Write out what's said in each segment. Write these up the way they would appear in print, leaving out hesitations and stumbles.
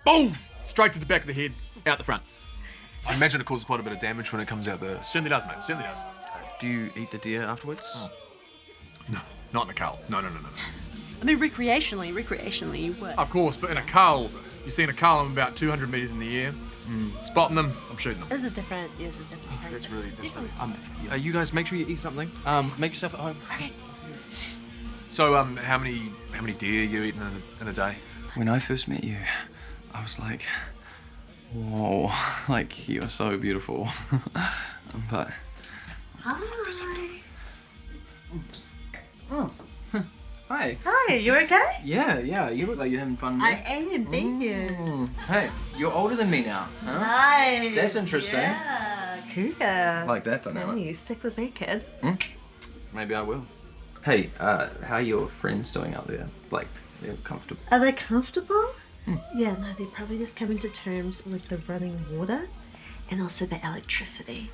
boom! Straight to the back of the head, out the front. I imagine it causes quite a bit of damage when it comes out the... Certainly does, mate, certainly does. Do you eat the deer afterwards? Oh. No, not in a cull. No. I mean, recreationally, you would. Of course, but in a cull, you're seeing a cull, I'm about 200 metres in the air. Spotting them, I'm shooting them. This is different. Yes, it's different. That's really... you guys, make sure you eat something. Make yourself at home. Okay. So, how many deer are you eating in a day? When I first met you, I was like, whoa, like, you're so beautiful. But... Oh. Hi. Hi, you okay? Yeah, you look like you're having fun. I am, thank you. Hey, you're older than me now, huh? Nice. That's interesting. Yeah, cougar. Like that dynamic. Hey, stick with me, kid. Maybe I will. Hey, how are your friends doing out there? Like, they're comfortable? Are they comfortable? Yeah, no, they're probably just coming to terms with the running water and also the electricity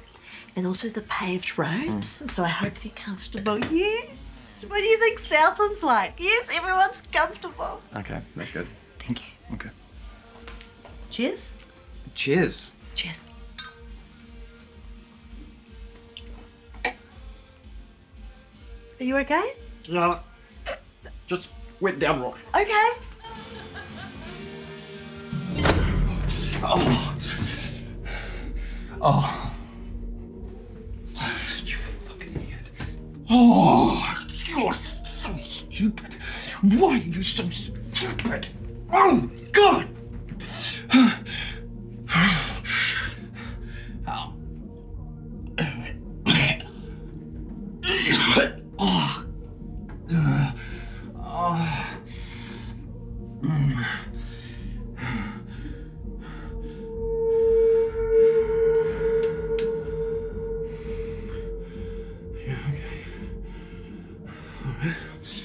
and also the paved roads. So I hope they're comfortable. Yes. What do you think Southland's like? Yes, everyone's comfortable. Okay, that's good. Thank you. Okay. Cheers. Cheers. Cheers. Are you okay? Yeah, just went down rock. Okay. Oh. You fucking idiot. Oh, you're so stupid. Why are you so stupid? Oh, God!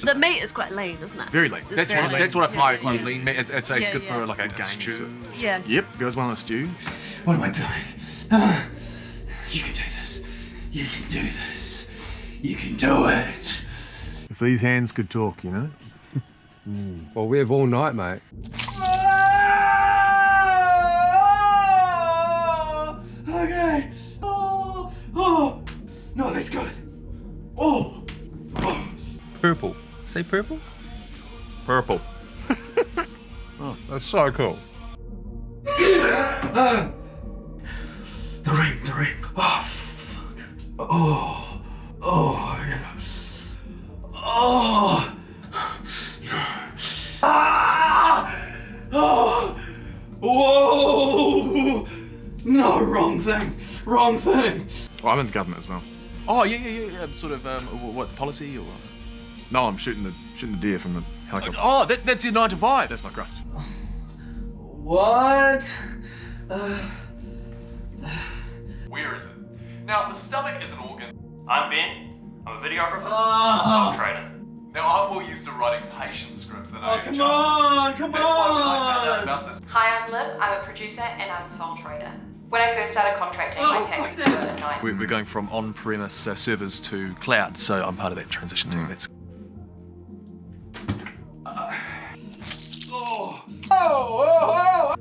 The meat is quite lean, isn't it? Very lean. It's That's what I've hired, quite lean meat. It's Yeah, good yeah. for like a stew. Yeah. Yep, goes well in a stew. What am I doing? You can do this. You can do this. You can do it. If these hands could talk, you know? Well, we have all night, mate. Okay. Oh. No, that's good. Oh. Purple. Say purple? Purple. Oh, that's so cool. The ring. Oh, fuck. Oh, yeah. Oh. Ah! Oh. Whoa. No, wrong thing. Oh, I'm in the government as well. Oh, yeah. Sort of, what, policy or... No, I'm shooting the deer from the helicopter. Oh, that's your 9 to 5. That's my crust. What? Where is it? Now, the stomach is an organ. I'm Ben. I'm a videographer, Oh. soul trader. Now, I'm more used to writing patient scripts than I am Come jobs. on. That's why when I found out about this... Hi, I'm Liv. I'm a producer and I'm a soul trader. When I first started contracting, my taxes were 9. We're going from on-premise servers to cloud, so I'm part of that transition team. That's... Oh.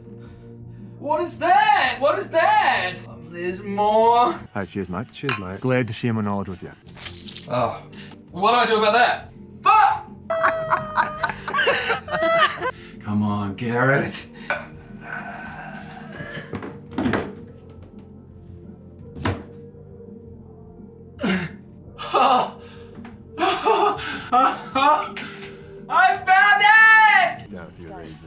What is that? There's more. Hey, cheers, mate. Cheers, mate. Glad to share my knowledge with you. Oh. What do I do about that? Fuck! Come on, Garrett. I found it! No, it's your reason.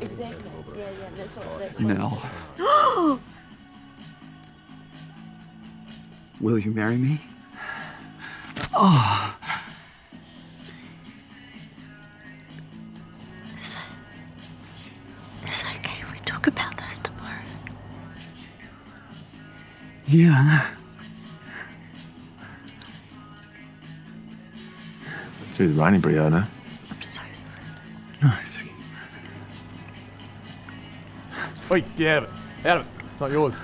Exactly. Yeah, that's what. Nell. Will you marry me? Oh. It's okay. We talk about this tomorrow. Yeah. Too rainy, Brio, no? I'm so sorry. No, it's okay. Oi, get out of it. Out of it. It's not yours.